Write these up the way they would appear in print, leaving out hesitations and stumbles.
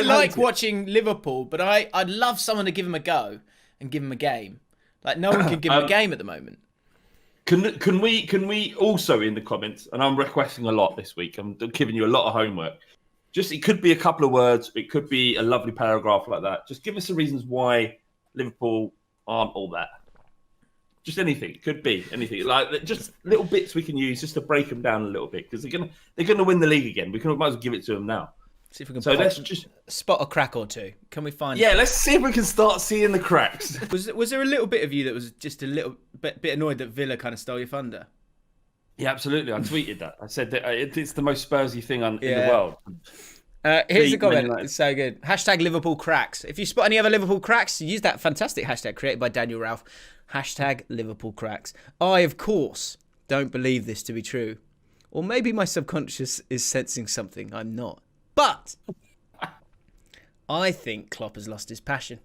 like watching Liverpool, but I'd love someone to give him a go and give him a game. Like, no one can give him a game at the moment. Can we also in the comments, and I'm requesting a lot this week, I'm giving you a lot of homework. Just, it could be a couple of words, it could be a lovely paragraph like that. Just give us the reasons why Liverpool aren't all that. Just anything. It could be anything. Like, just little bits we can use just to break them down a little bit, because they're gonna win the league again. We might as well give it to them now. See if we can let's just spot a crack or two. Can we find? Yeah, let's see if we can start seeing the cracks. Was there a little bit of you that was just a little bit annoyed that Villa kind of stole your thunder? Yeah, absolutely. I tweeted that. I said that it's the most Spursy thing in the world. Here's a comment. It's so good. Hashtag Liverpool cracks. If you spot any other Liverpool cracks, use that fantastic hashtag created by Daniel Ralph. Hashtag Liverpool cracks. I, of course, don't believe this to be true. Or maybe my subconscious is sensing something I'm not. But I think Klopp has lost his passion.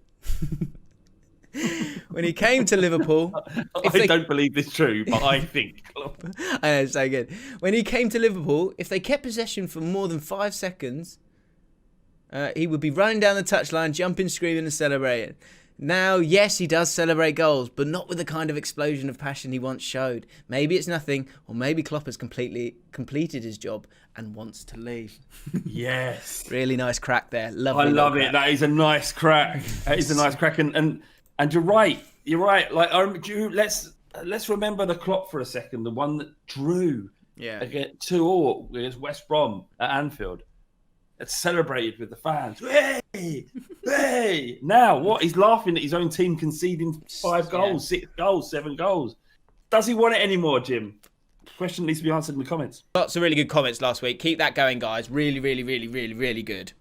When he came to Liverpool... I don't believe this true, but I think Klopp... I know, it's so good. When he came to Liverpool, if they kept possession for more than 5 seconds, he would be running down the touchline, jumping, screaming and celebrating. Now, yes, he does celebrate goals, but not with the kind of explosion of passion he once showed. Maybe it's nothing, or maybe Klopp has completely completed his job and wants to leave. Yes. Really nice crack there. Lovely. I love it. That is a nice crack. That is a nice crack. And you're right. You're right. Like, let's remember the Klopp for a second. The one that drew against 2-2 against West Brom at Anfield. It's celebrated with the fans. Hey! Hey! Now, what? He's laughing at his own team conceding 5 goals, 6 goals, 7 goals. Does he want it anymore, Jim? Question needs to be answered in the comments. Lots of really good comments last week. Keep that going, guys. Really, really, really, really, really good.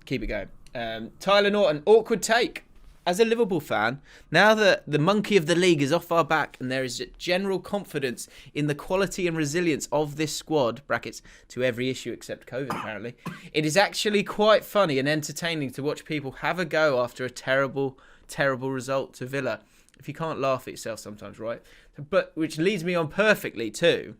Keep it going. Tyler Norton, awkward take. As a Liverpool fan, now that the monkey of the league is off our back and there is general confidence in the quality and resilience of this squad, brackets, to every issue except COVID apparently, it is actually quite funny and entertaining to watch people have a go after a terrible, terrible result to Villa. If you can't laugh at yourself sometimes, right? But which leads me on perfectly too.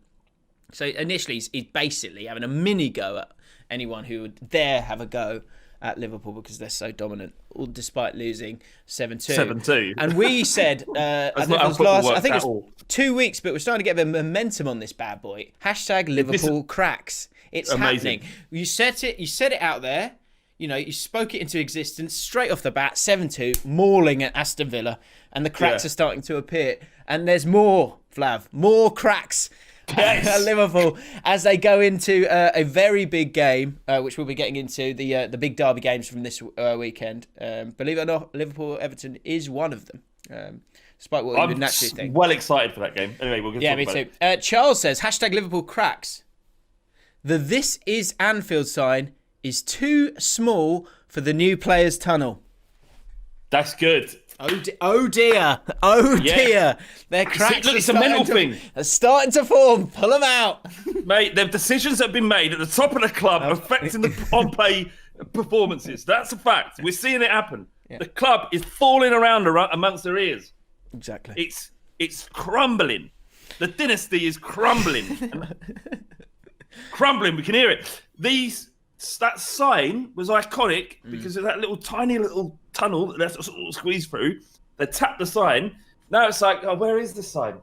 So initially he's basically having a mini go at anyone who would dare have a go at Liverpool because they're so dominant, despite losing 7-2. 7-2. And we said, I think it was 2 weeks, but we're starting to get a bit of momentum on this bad boy. Hashtag Liverpool cracks. It's amazing. Happening. You said it out there. You know, you spoke it into existence straight off the bat. 7-2, mauling at Aston Villa, and the cracks are starting to appear. And there's more, Flav, more cracks. At Liverpool as they go into a very big game, which we'll be getting into, the big derby games from this weekend. Believe it or not, Liverpool-Everton is one of them, despite what we would naturally think. I'm well excited for that game. Anyway, we'll get me too. Charles says, hashtag Liverpool cracks. The "This is Anfield" sign is too small for the new players' tunnel. That's good. Oh dear. Their cracks it's a mental thing. They're starting to form. Pull them out. Mate, the decisions that have been made at the top of the club affecting the on-play performances. That's a fact. We're seeing it happen. Yeah. The club is falling around amongst their ears. Exactly. It's crumbling. The dynasty is crumbling. Crumbling, we can hear it. That sign was iconic because of that tiny little tunnel that that's sort of squeezed through. They tapped the sign. Now it's like, oh, where is the sign?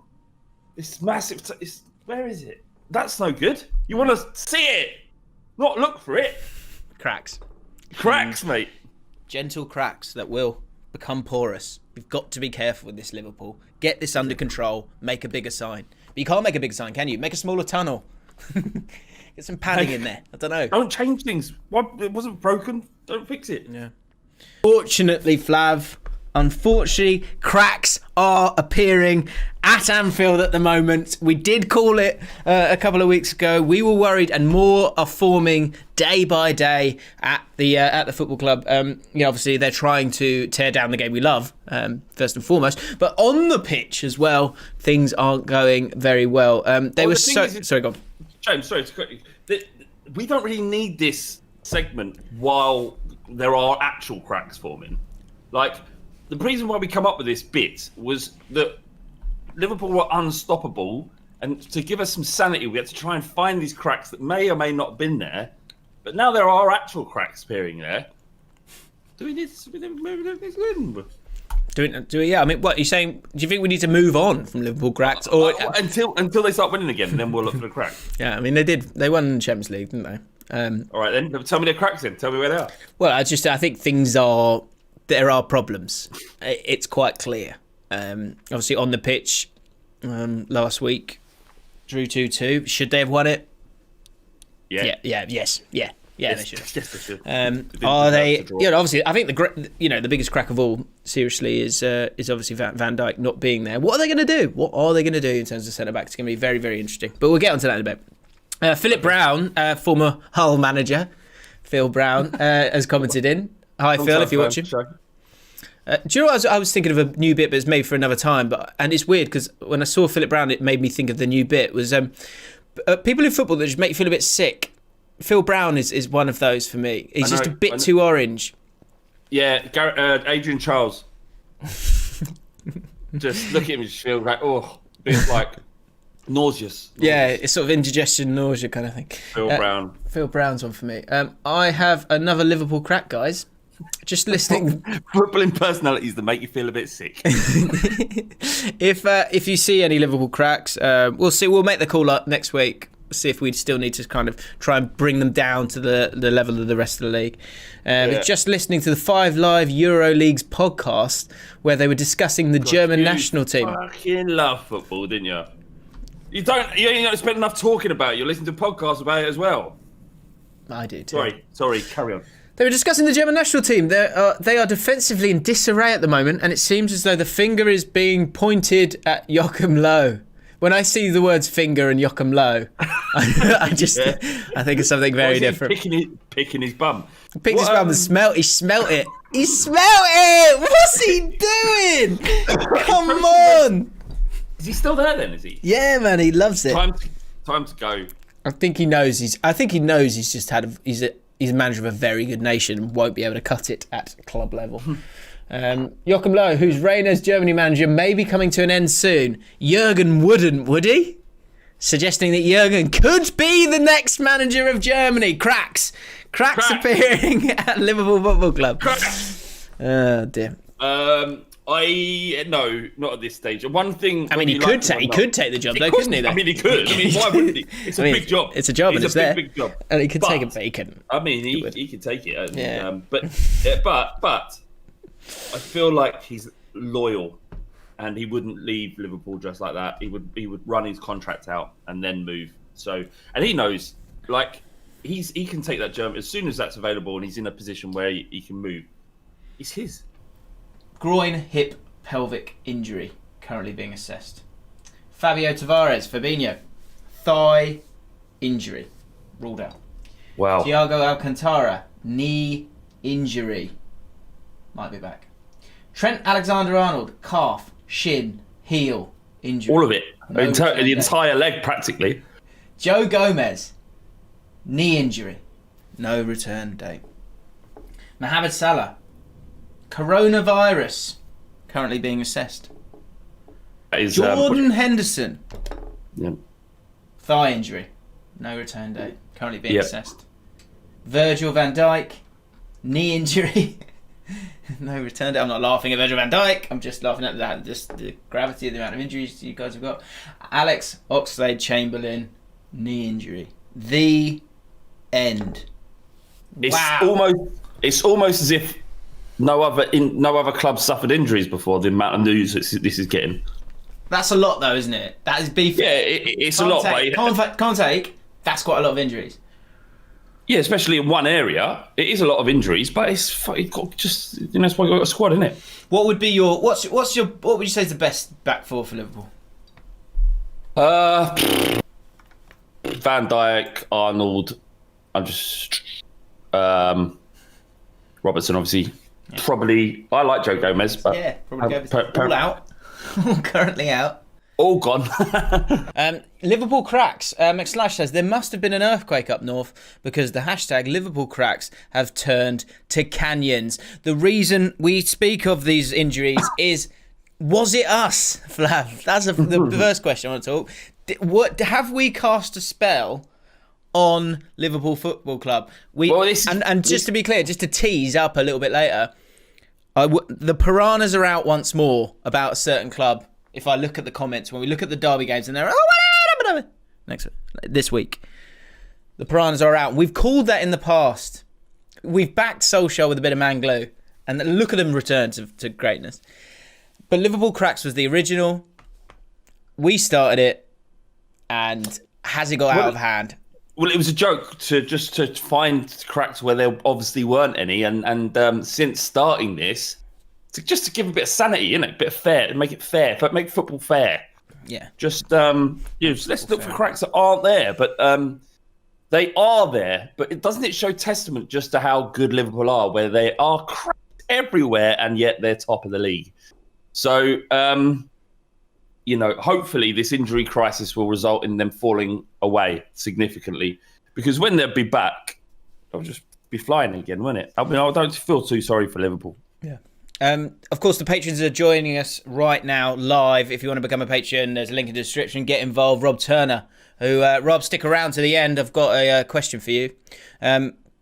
This massive. Where is it? That's no good. You want to see it, not look for it. Cracks, mate. Gentle cracks that will become porous. You've got to be careful with this, Liverpool. Get this under control. Make a bigger sign. But you can't make a bigger sign, can you? Make a smaller tunnel. Get some padding in there. I don't know. Don't change things. It wasn't broken. Don't fix it. Yeah. Fortunately, Flav, unfortunately, cracks are appearing at Anfield at the moment. We did call it a couple of weeks ago. We were worried, and more are forming day by day at the football club. Obviously, they're trying to tear down the game we love, first and foremost. But on the pitch as well, things aren't going very well. Sorry, go on. James, sorry to cut you. We don't really need this segment while there are actual cracks forming. Like, the reason why we come up with this bit was that Liverpool were unstoppable, and to give us some sanity, we had to try and find these cracks that may or may not have been there. But now there are actual cracks appearing there. Do we need to move this in? Yeah, I mean, what are you saying? Do you think we need to move on from Liverpool cracks, or until they start winning again, and then we'll look for the cracks? Yeah, I mean, they won the Champions League, didn't they? All right, then tell me the cracks. Then tell me where they are. Well, I think there are problems. It's quite clear. Obviously, on the pitch last week, drew 2-2. Should they have won it? Yeah. Yes. They should. Yes, they should. Are they? Obviously, I think the biggest crack of all, seriously, is obviously Van Dijk not being there. What are they going to do? What are they going to do in terms of centre back? It's going to be very, very interesting. But we'll get onto that in a bit. Philip Brown, former Hull manager, Phil Brown, has commented in. Hi, Phil, if you're watching. Do you know what I was thinking of a new bit, but it's made for another time. And it's weird because when I saw Philip Brown, it made me think of the new bit. Was people in football that just make you feel a bit sick. Phil Brown is one of those for me. He's just a bit too orange. Yeah, Adrian Charles. Just look at him and just feel like, a bit like nauseous. Yeah, it's sort of indigestion, nausea kind of thing. Phil Brown. Phil Brown's one for me. I have another Liverpool crack, guys. Just listening. Footballing personalities that make you feel a bit sick. If you see any Liverpool cracks, we'll see. We'll make the call up next week. See if we still need to kind of try and bring them down to the level of the rest of the league. Just listening to the 5 Live Euro Leagues podcast where they were discussing the German national team. You fucking love football, didn't you? You don't spend enough talking about it. You listen to podcasts about it as well. I do too. Sorry, carry on. They were discussing the German national team. They are defensively in disarray at the moment, and it seems as though the finger is being pointed at Joachim Low. When I see the words finger and Joachim Low, I think of something very different. Picking his bum. Picked his bum and he smelt it. He smelt it! What's he doing? Come on! Is he still there then, is he? Yeah, man, he loves it. Time to go. I think he knows he's just had he's a manager of a very good nation and won't be able to cut it at club level. Joachim Low, whose reign as Germany manager may be coming to an end soon. Jurgen wouldn't, would he? Suggesting that Jurgen could be the next manager of Germany. Cracks appearing at Liverpool Football Club. Cracks. Oh dear. No, not at this stage. One thing. I mean, he could take the job, though, couldn't he? Though? I mean, he could. I mean, why wouldn't he? It's a big job. It's a job, and it's there. Big job. And he could take it, but he couldn't. I mean, he could take it. Yeah. But I feel like he's loyal, and he wouldn't leave Liverpool just like that. He would run his contract out and then move. So, and he knows, like, he can take that German as soon as that's available, and he's in a position where he can move. It's his. Groin, hip, pelvic injury currently being assessed. Fabio Tavares, Fabinho, thigh injury ruled out. Wow. Thiago Alcantara, knee injury. Might be back. Trent Alexander-Arnold, calf, shin, heel, injury. All of it. The entire leg, practically. Joe Gomez, knee injury. No return date. Mohamed Salah, coronavirus, currently being assessed. Jordan Henderson, thigh injury. No return date. Currently being assessed. Virgil van Dijk, knee injury. No return date. I'm not laughing at Virgil van Dijk. I'm just laughing at that. Just the gravity of the amount of injuries you guys have got. Alex Oxlade-Chamberlain, knee injury. The end. It's almost as if no other club suffered injuries before the amount of news this is getting. That's a lot, though, isn't it? That is beef. Yeah, it's a lot. Can't take. That's quite a lot of injuries. Yeah, especially in one area, it is a lot of injuries. But it's got just that's why you got a squad, isn't it? What would be your what would you say is the best back four for Liverpool? Van Dijk, Arnold. I'm just Robertson, obviously. Yeah. Probably, I like Joe Gomez, but yeah, probably Gomez. All out, currently out. All gone. Liverpool cracks. McSlash says there must have been an earthquake up north because the hashtag Liverpool cracks have turned to canyons. The reason we speak of these injuries is, was it us, Flav? That's the first question I want to talk. Have we cast a spell on Liverpool Football Club. Just to be clear, just to tease up a little bit later, the piranhas are out once more about a certain club. If I look at the comments, when we look at the derby games, and they're this week, the piranhas are out. We've called that in the past. We've backed Solskjaer with a bit of man glue, and then look at them return to greatness. But Liverpool Cracks was the original. We started it, and has it got out of hand? Well, it was a joke to find cracks where there obviously weren't any, and since starting this, just to give a bit of sanity, a bit of fair, make it fair, but make football fair. Yeah. Just let's look for cracks that aren't there, but they are there. But doesn't it show testament just to how good Liverpool are, where they are cracks everywhere, and yet they're top of the league. So. Hopefully this injury crisis will result in them falling away significantly, because when they'll be back, they'll just be flying again, won't it? I mean, I don't feel too sorry for Liverpool. Yeah. Of course, the patrons are joining us right now live. If you want to become a patron, there's a link in the description. Get involved. Rob Turner, Rob, stick around to the end. I've got a question for you.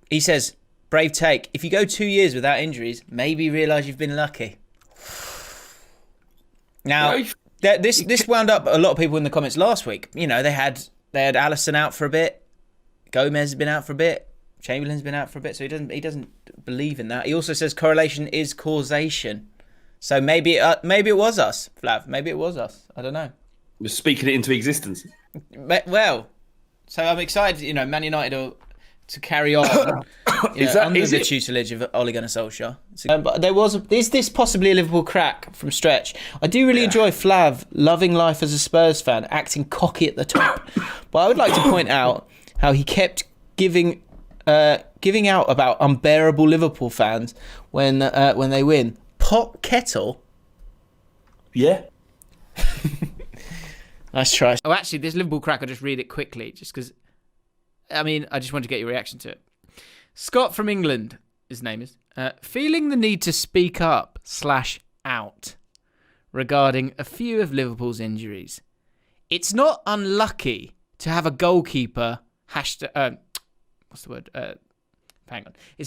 He says, brave take. If you go 2 years without injuries, maybe realise you've been lucky. Now... This wound up a lot of people in the comments last week. They had Alisson out for a bit, Gomez has been out for a bit, Chamberlain's been out for a bit, so he doesn't believe in that. He also says correlation is causation. So maybe it was us, Flav. Maybe it was us. I don't know. We're speaking it into existence. Well, so I'm excited. Man United to carry on under the tutelage of Ole Gunnar Solskjaer. But is this possibly a Liverpool crack from Stretch? I do really enjoy Flav loving life as a Spurs fan, acting cocky at the top. But I would like to point out how he kept giving out about unbearable Liverpool fans when they win. Pot kettle. Yeah. Nice try. Oh, actually, this Liverpool crack, I'll just read it quickly, just because. I just want to get your reaction to it. Scott from England, his name is, feeling the need to speak up /out regarding a few of Liverpool's injuries. It's not unlucky to have a goalkeeper It's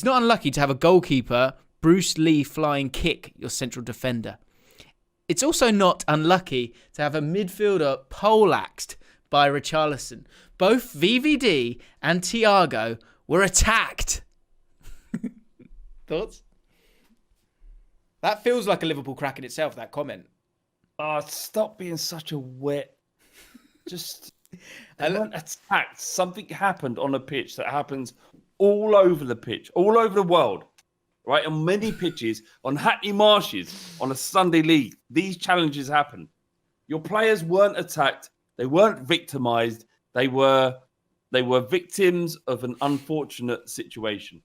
not unlucky to have a goalkeeper Bruce Lee flying kick your central defender. It's also not unlucky to have a midfielder poleaxed by Richarlison. Both VVD and Thiago were attacked. Thoughts? That feels like a Liverpool crack in itself, that comment. Oh, stop being such a wet. They weren't attacked. Something happened on a pitch that happens all over the pitch, all over the world, right? On many pitches, on Hackney Marshes, on a Sunday league, these challenges happen. Your players weren't attacked. They weren't victimised. They were victims of an unfortunate situation.